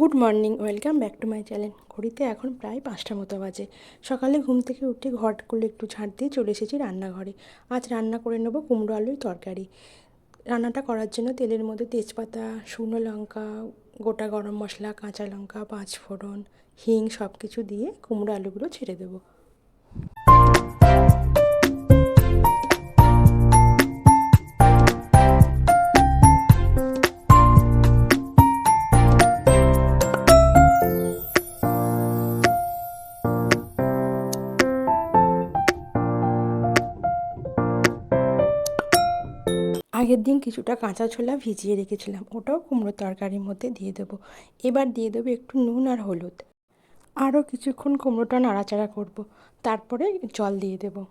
Good morning, welcome back to my channel. ঘড়িতে এখন প্রায় 5টা মতো বাজে। সকালে ঘুম থেকে উঠে ঘরগুলো একটু ঝাঁট দিয়ে চলে এসেছি রান্নাঘরে। আজ রান্না করে নেব কুমড়ো আলুর তরকারি। রান্নাটা করার জন্য তেলের মধ্যে তেজপাতা, শুকনো লঙ্কা, গোটা গরম মশলা, কাঁচা লঙ্কা, 5 ফোড়ন, হিং সব কিছু দিয়ে কুমড়ো আলুগুলো ছেড়ে দেবো। আগের দিন কিছুটা কাঁচা ছোলা ভিজিয়ে রেখেছিলাম, ওটাও কুমড়ো তরকারির মধ্যে দিয়ে দেবো। এবার দিয়ে দেবো একটু নুন আর হলুদ। আরও কিছুক্ষণ কুমড়োটা নাড়াচাড়া করব, তারপরে জল দিয়ে দেবো।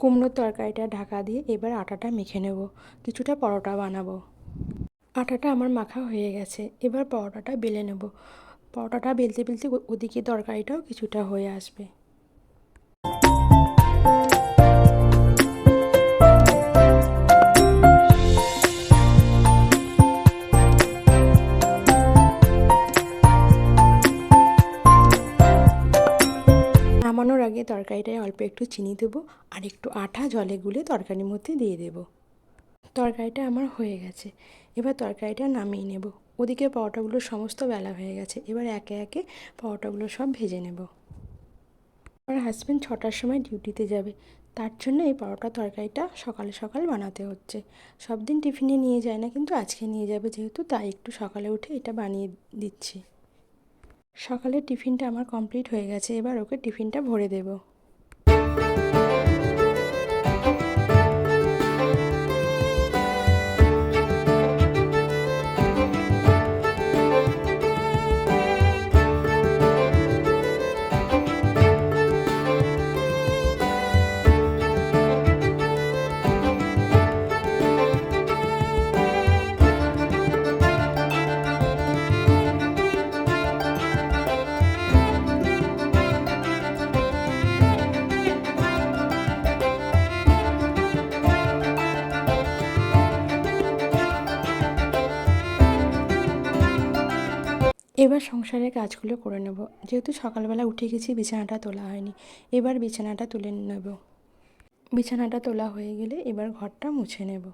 কুমড়োর তরকারিটা ঢাকা দিয়ে এবার আটাটা মেখে নেব, কিছুটা পরোটা বানাবো। আটাটা আমার মাখা হয়ে গেছে, এবার পরোটাটা বেলে নেব। পরোটাটা বেলতে বেলতে ওদিকে তরকারিটাও কিছুটা হয়ে আসবে। নামানোর আগে তরকারিটায় অল্প একটু চিনি দেবো আর একটু আটা জলে গুলে তরকারির মধ্যে দিয়ে দেবো। তরকারিটা আমার হয়ে গেছে, এবার তরকারিটা নামিয়ে নেব। ওদিকে পরোটাগুলো সমস্ত বেলা হয়ে গেছে, এবার একে একে পরোটাগুলো সব ভেজে নেব। আমার হাজব্যান্ড 6টার সময় ডিউটিতে যাবে, তার জন্য এই পরোটা তরকারিটা সকাল সকাল বানাতে হচ্ছে। সব দিন টিফিনে নিয়ে যায় না, কিন্তু আজকে নিয়ে যাবে যেহেতু, তাই একটু সকালে উঠে এটা বানিয়ে দিচ্ছি। সকালের টিফিনটা আমার কমপ্লিট হয়ে গেছে, এবার ওকে টিফিনটা ভরে দেবো। এবার সংসারের কাজগুলো করে নেব। যেহেতু সকালবেলা উঠে গেছি, বিছানাটা তোলা হয়নি, এবার বিছানাটা তুলে নেব। বিছানাটা তোলা হয়ে গেলে এবার ঘরটা মুছে নেব।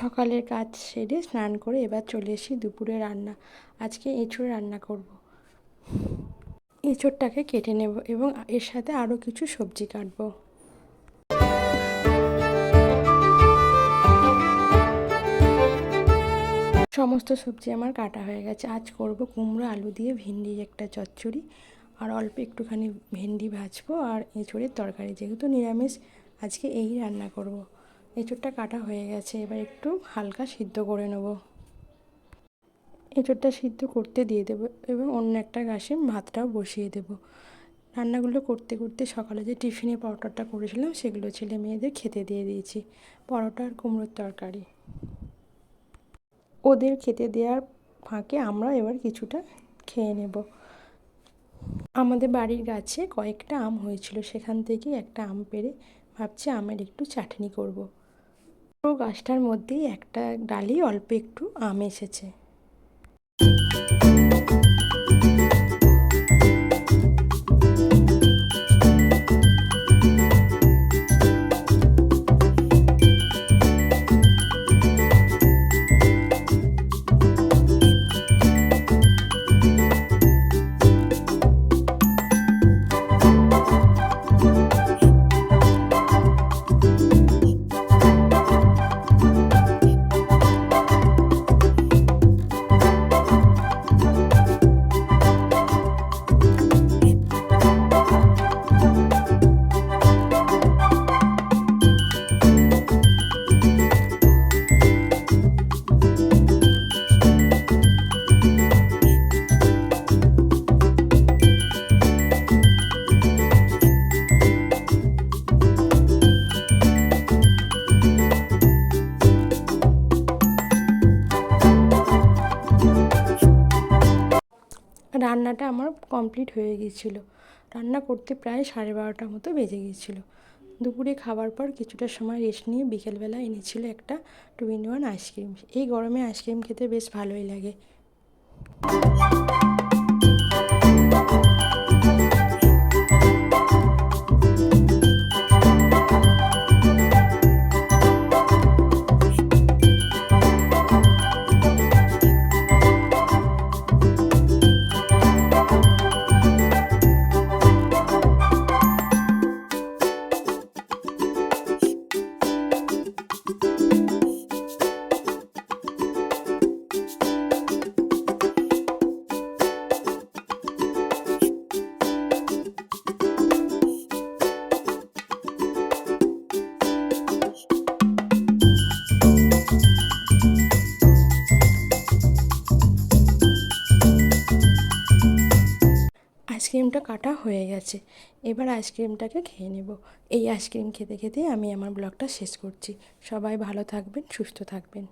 সকালের কাজ সেরে স্নান করে এবার চলে এসেছি দুপুরে রান্না। আজকে এঁচোড় রান্না করব। এঁচোড়টাকে কেটে নেব এবং এর সাথে আরও কিছু সবজি কাটবো। সমস্ত সবজি আমার কাটা হয়ে গেছে। আজ করব কুমড়ো আলু দিয়ে ভেন্ডির একটা চচ্চড়ি, আর অল্প একটুখানি ভেন্ডি ভাজবো আর এঁচোড়ের তরকারি। যেহেতু নিরামিষ, আজকে এই রান্না করব। এঁচোড়টা কাটা হয়ে গেছে, এবার একটু হালকা সিদ্ধ করে নেব। এঁচোড়টা সিদ্ধ করতে দিয়ে দেবো এবং অন্য একটা গ্যাসে ভাতটাও বসিয়ে দেবো। রান্নাগুলো করতে করতে সকালে যে টিফিনে পরোটাটা করেছিলাম সেগুলো ছেলে মেয়েদের খেতে দিয়ে দিয়েছি। পরোটা আর কুমড়োর তরকারি ওদের খেতে দেওয়ার ফাঁকে আমরা এবার কিছুটা খেয়ে নেব। আমাদের বাড়ির গাছে কয়েকটা আম হয়েছিল, সেখান থেকে একটা আম পেড়ে ভাবছি আমের একটু চাটনি করব। পুরো গাছটার মধ্যেই একটা ডালি অল্প একটু আম এসেছে। রান্নাটা আমার কমপ্লিট হয়ে গিয়েছিল। রান্না করতে প্রায় 12:30 মতো বেজে গিয়েছিলো। দুপুরে খাবার পর কিছুটা সময় রেস্ট নিয়ে বিকেলবেলা এনেছিল একটা 2 in 1 আইসক্রিম। এই গরমে আইসক্রিম খেতে বেশ ভালোই লাগে। আইসক্রিমটা কাটা হয়ে গেছে। এবার আইসক্রিমটাকে খেয়ে নেব। এই আইসক্রিম খেতে খেতেই আমি আমার ব্লগটা শেষ করছি। সবাই ভালো থাকবেন, সুস্থ থাকবেন।